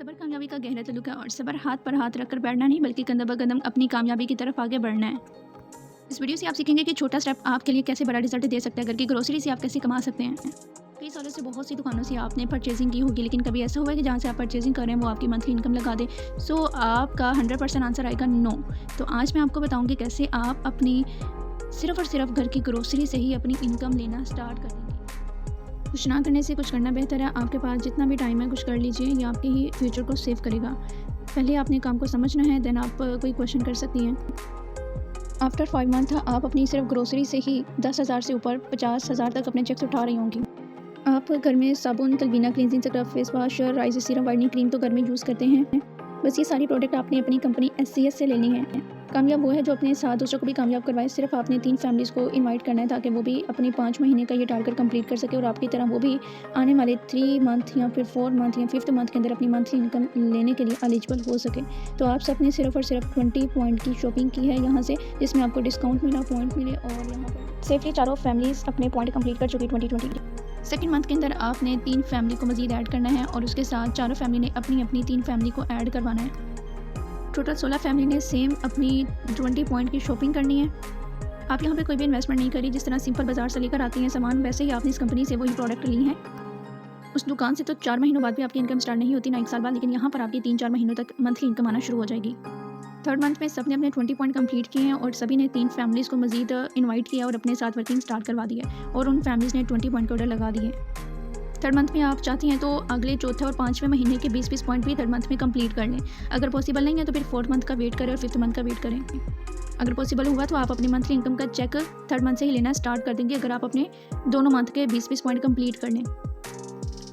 सब्र कामयाबी का गहरा ताल्लुक है और सब्र हाथ पर हाथ रखकर बैठना नहीं बल्कि कदम ब कदम अपनी कामयाबी की तरफ आगे बढ़ना है। इस वीडियो से आप सीखेंगे कि छोटा स्टेप आपके लिए कैसे बड़ा रिजल्ट दे सकता है। घर की ग्रोसरी से आप कैसे कमा सकते हैं। कई सालों से बहुत सी दुकानों से आपने परचेजिंग की होगी, लेकिन कभी ऐसा हुआ है कि जहाँ से आप परचेजिंग कर रहे हैं वो आपकी मंथली इनकम लगा दे। सो आपका 100% आंसर आएगा नो। तो आज मैं आपको बताऊँगी कैसे आप अपनी सिर्फ और सिर्फ घर की ग्रोसरी से ही अपनी इनकम लेना स्टार्ट कर देंगे। कुछ ना करने से कुछ करना बेहतर है। आपके पास जितना भी टाइम है कुछ कर लीजिए, ये आपके ही फ्यूचर को सेव करेगा। पहले आपने काम को समझना है, देन आप कोई क्वेश्चन कर सकती हैं। आफ्टर 5 मंथ आप अपनी सिर्फ ग्रोसरी से ही 10,000 से ऊपर 50,000 तक अपने चेक्स उठा रही होंगी। आप घर में साबुन, तलबीना, cleansing scrub, face wash, rice serum, whitening cream तो घर में यूज़ करते हैं। बस ये सारी प्रोडक्ट आपने अपनी कंपनी SCS से लेनी है। कामयाब वो है जो अपने साथ दूसरों को भी कामयाब करवाए। सिर्फ आपने 3 फैमिलीज़ को इनवाइट करना है ताकि वो भी अपनी 5 महीने का ये टारगेट कंप्लीट कर सके और आपकी तरह वो भी आने वाले 3 मंथ या फिर 4 मंथ या 5th मंथ के अंदर अपनी मंथली इनकम लेने के लिए एलिजिबल हो सके। तो आप सबने सिर्फ और सिर्फ 20 पॉइंट की शॉपिंग की है यहाँ से, जिसमें आपको डिस्काउंट मिला, पॉइंट मिले और यहाँ पर सेफली चारों फैमिलीज़ अपने पॉइंट कंप्लीट कर चुकी 2020। सेकंड मंथ के अंदर आपने 3 फैमिली को मज़ीद ऐड करना है और उसके साथ चारों फैमिली ने अपनी अपनी 3 फैमिली को ऐड करवाना है। टोटल 16 फैमिली ने सेम अपनी 20 पॉइंट की शॉपिंग करनी है। आप यहाँ पे कोई भी इन्वेस्टमेंट नहीं करी। जिस तरह सिंपल बाजार से लेकर आती हैं सामान, वैसे ही आपने इस कंपनी से वही प्रोडक्ट ली हैं। उस दुकान से तो 4 महीनों बाद भी आपकी इनकम स्टार्ट नहीं होती, ना 1 साल बाद, लेकिन यहाँ पर आपकी 3-4 महीनों तक मंथली इनकम आना शुरू हो जाएगी। थर्ड मंथ में सबने अपने 20 पॉइंट कंप्लीट किए हैं और सभी ने 3 फैमिलीज़ को मज़ीद इन्वाइट किया और अपने साथ वर्किंग स्टार्ट करवा दी है और उन फैमिलीज़ ने 20 पॉइंट के ऑर्डर लगा दिए। थर्ड मंथ में आप चाहती हैं तो अगले चौथे और 5वें महीने के 20-20 पॉइंट भी थर्ड मंथ में कंप्लीट कर लें। अगर पॉसिबल नहीं है तो फिर 4th मंथ का वेट करें और 5th मंथ का वेट करें। अगर पॉसिबल हुआ तो आप अपनी मंथली इनकम का चेक थर्ड मंथ से ही लेना स्टार्ट कर देंगे, अगर आप अपने दोनों मंथ के 20-20 पॉइंट कंप्लीट कर लें।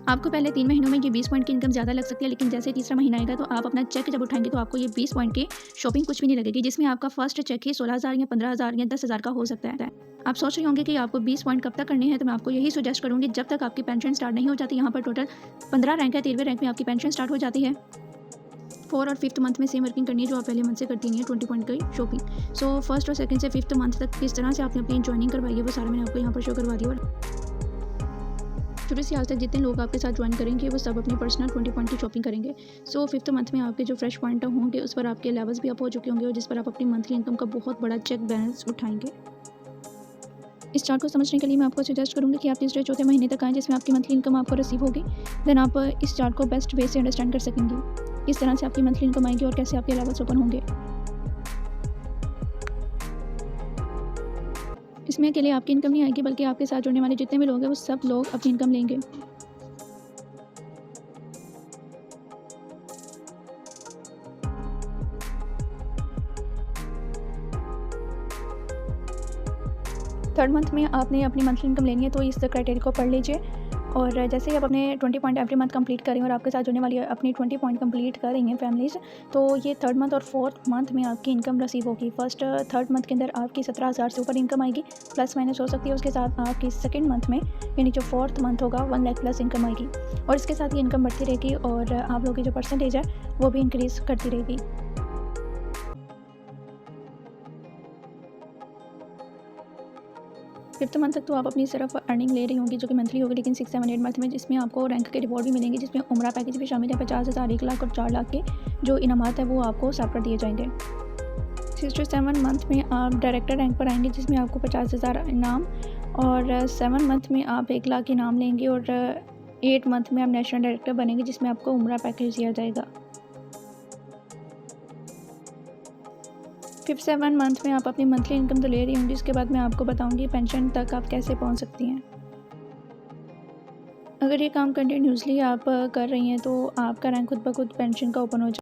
आपको पहले 3 महीनों में ये 20 पॉइंट की इनकम ज़्यादा लग सकती है, लेकिन जैसे तीसरा महीना आएगा तो आप अपना चेक जब उठाएंगे तो आपको ये 20 पॉइंट की शॉपिंग कुछ भी नहीं लगेगी, जिसमें आपका फर्स्ट चेक ही 16,000 या 15,000 या 10,000 का हो सकता है। आप सोच रहे होंगे कि आपको 20 पॉइंट कब तक करने हैं, तो मैं आपको यही सजेस्ट करूँगी जब तक आपकी पेंशन स्टार्ट नहीं हो जाती। यहाँ पर टोटल 15 रैंक है, 13वें रैंक में आपकी पेंशन स्टार्ट हो जाती है। 4 और 5th मंथ में सेम वर्किंग करनी है जो आप पहले मंथ से करती नहीं है 20 पॉइंट की शॉपिंग। सो फर्स्ट और सेकंड से 5th मंथ तक किस तरह से आपने अपनी ज्वाइनिंग करवाई है वो सारा मैंने आपको यहाँ पर शो करवा दिया। और शुरू से आज तक जितने लोग आपके साथ ज्वाइन करेंगे वो सब अपनी पर्सनल 20 पॉइंट की शॉपिंग करेंगे। सो 5th मंथ में आपके जो फ्रेश पॉइंट होंगे उस पर आपके लेवल्स भी अप हो चुके होंगे और जिस पर आप अपनी मंथली इनकम का बहुत बड़ा चेक बैलेंस उठाएंगे। इस चार्ट को समझने के लिए मैं आपको सजेस्ट करूँगी कि आप तीसरे चौथे महीने तक आएँ जिसमें आपकी मंथली इनकम आपको रिसीव होगी। देन आप इस चार्ट को बेस्ट वे से अंडरस्टैंड कर सकेंगे किस तरह से आपकी मंथली इनकम आएगी और कैसे आपके लेवल्स ओपन होंगे। इसमें अकेले आपकी इनकम नहीं आएगी बल्कि आपके साथ जुड़ने वाले जितने भी लोग हैं वो सब लोग अपनी इनकम लेंगे। थर्ड मंथ में आपने अपनी मंथली इनकम लेनी है तो इस क्राइटेरिया को पढ़ लीजिए और जैसे ही आप अपने 20 पॉइंट एवरी मंथ कंप्लीट करें और आपके साथ जुड़ने वाली अपनी 20 पॉइंट कंप्लीट कर रही हैं फैमिलीज़, तो ये थर्ड मंथ और 4th मंथ में आपकी इनकम रिसीव होगी। थर्ड मंथ के अंदर आपकी 17,000 से ऊपर इनकम आएगी, प्लस माइनस हो सकती है। उसके साथ आपकी सेकंड मंथ में यानी जो 4th मंथ होगा 1 लाख प्लस इनकम आएगी और इसके साथ ये इनकम बढ़ती रहेगी और आप लोगों की जो परसेंटेज है वो भी इंक्रीज़ करती रहेगी। फिफ्थ मंथ तक तो आप अपनी सिर्फ अर्निंग ले रही होंगी जो कि मंथली होगी, लेकिन 6, 7, 8 मंथ में जिसमें आपको रैंक के रिवॉर्ड भी मिलेंगे, जिसमें उम्रा पैकेज भी शामिल है। 50,000, 1 लाख और 4 लाख के जो इनामात है वो आपको सेपरेट दिए जाएंगे। 6 to 7 मंथ में आप डायरेक्टर रैंक पर आएंगे जिसमें आपको 50,000 इनाम और 7 मंथ में आप 1 लाख इनाम लेंगे और 8 मंथ में आप नेशनल डायरेक्टर बनेंगे जिसमें आपको उम्रा पैकेज दिया जाएगा। 5, 7 मंथ में आप अपनी मंथली इनकम तो ले रही होंगी, इसके बाद मैं आपको बताऊंगी पेंशन तक आप कैसे पहुंच सकती हैं। अगर ये काम कंटिन्यूसली आप कर रही हैं तो आपका रैंक खुद ब खुद पेंशन का ओपन हो जाए।